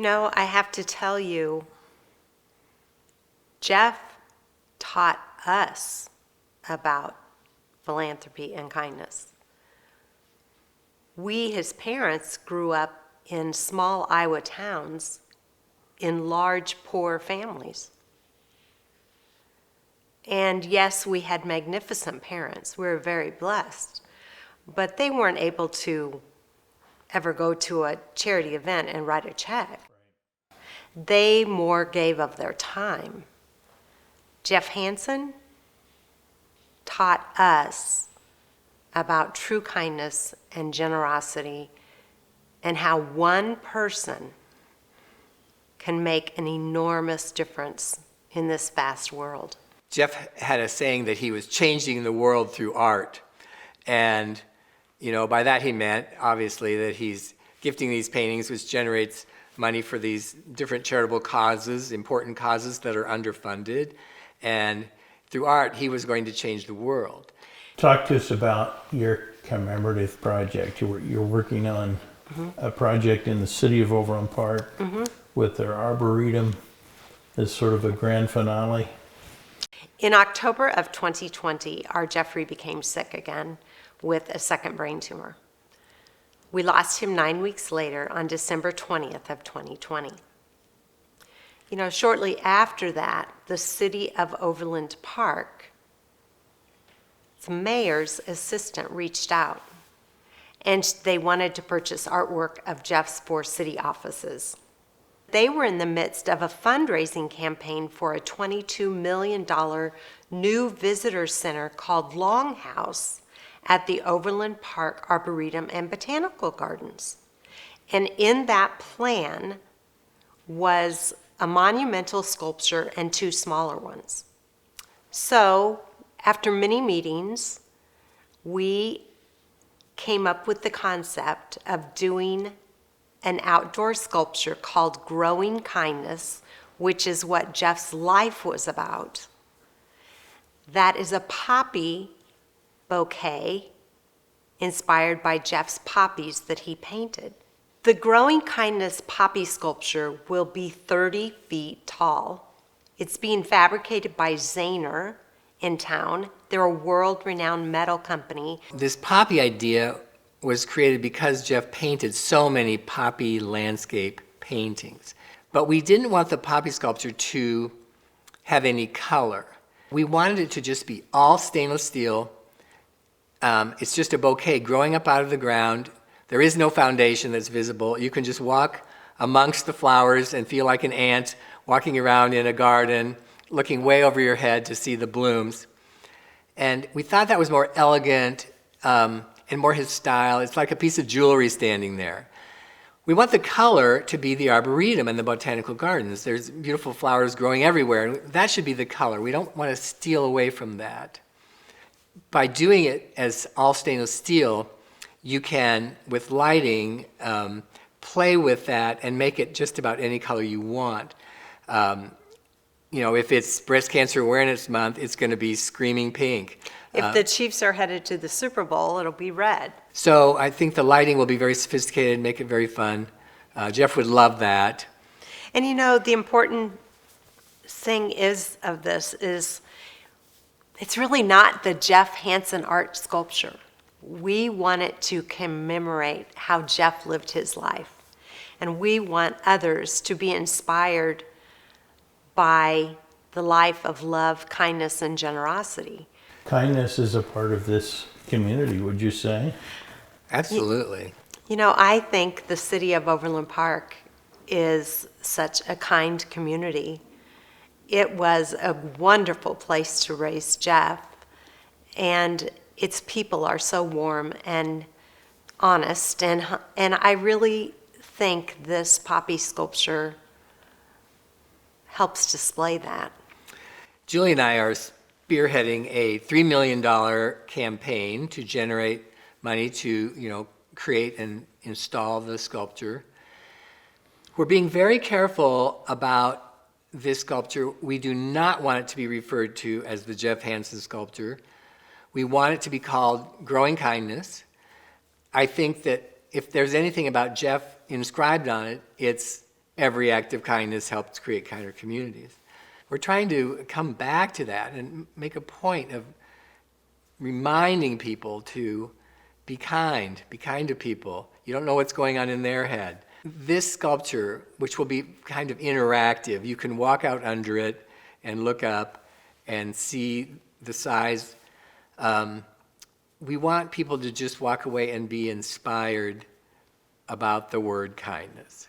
I have to tell you, Jeff taught us about philanthropy and kindness. We, his parents, grew up in small Iowa towns in large, poor families. And yes, we had magnificent parents. We were very blessed. But they weren't able to ever go to a charity event and write a check. They more gave of their time. Jeff Hanson taught us about true kindness and generosity and how one person can make an enormous difference in this vast world. Jeff had a saying that he was changing the world through art. And, by that he meant, obviously, that he's gifting these paintings, which generates money for these different charitable causes, important causes that are underfunded. And through art, he was going to change the world. Talk to us about your commemorative project. You're working on a project in the city of Overland Park with their Arboretum as sort of a grand finale. In October of 2020, our Jeffrey became sick again with a second brain tumor. We lost him 9 weeks later on December 20th of 2020. Shortly after that, the city of Overland Park, the mayor's assistant reached out, and they wanted to purchase artwork of Jeff's 4 city offices. They were in the midst of a fundraising campaign for a $22 million new visitor center called Longhouse at the Overland Park Arboretum and Botanical Gardens. And in that plan was a monumental sculpture and 2 smaller ones. So, after many meetings, we came up with the concept of doing an outdoor sculpture called Growing Kindness, which is what Jeff's life was about. That is a poppy bouquet inspired by Jeff's poppies that he painted. The Growing Kindness poppy sculpture will be 30 feet tall. It's being fabricated by Zahner in town. They're a world-renowned metal company. This poppy idea was created because Jeff painted so many poppy landscape paintings. But we didn't want the poppy sculpture to have any color. We wanted it to just be all stainless steel. It's just a bouquet growing up out of the ground. There is no foundation that's visible. You can just walk amongst the flowers and feel like an ant walking around in a garden, looking way over your head to see the blooms. And we thought that was more elegant and more his style. It's like a piece of jewelry standing there. We want the color to be the Arboretum and the Botanical Gardens. There's beautiful flowers growing everywhere, and that should be the color. We don't want to steal away from that. By doing it as all stainless steel, you can, with lighting, play with that and make it just about any color you want. If it's Breast Cancer Awareness Month, it's going to be screaming pink. If the Chiefs are headed to the Super Bowl, it'll be red. So I think the lighting will be very sophisticated, make it very fun. Jeff would love that. And the important thing is it's really not the Jeff Hanson art sculpture. We want it to commemorate how Jeff lived his life. And we want others to be inspired by the life of love, kindness, and generosity. Kindness is a part of this community, would you say? Absolutely. I think the city of Overland Park is such a kind community. It was a wonderful place to raise Jeff, and its people are so warm and honest, and I really think this poppy sculpture helps display that. Julie and I are spearheading a $3 million campaign to generate money to, create and install the sculpture. We're being very careful about this sculpture. We do not want it to be referred to as the Jeff Hanson sculpture. We want it to be called Growing Kindness. I think that if there's anything about Jeff inscribed on it, it's every act of kindness helps create kinder communities. We're trying to come back to that and make a point of reminding people to be kind to people. You don't know what's going on in their head. This sculpture, which will be kind of interactive, you can walk out under it and look up and see the size. We want people to just walk away and be inspired about the word kindness.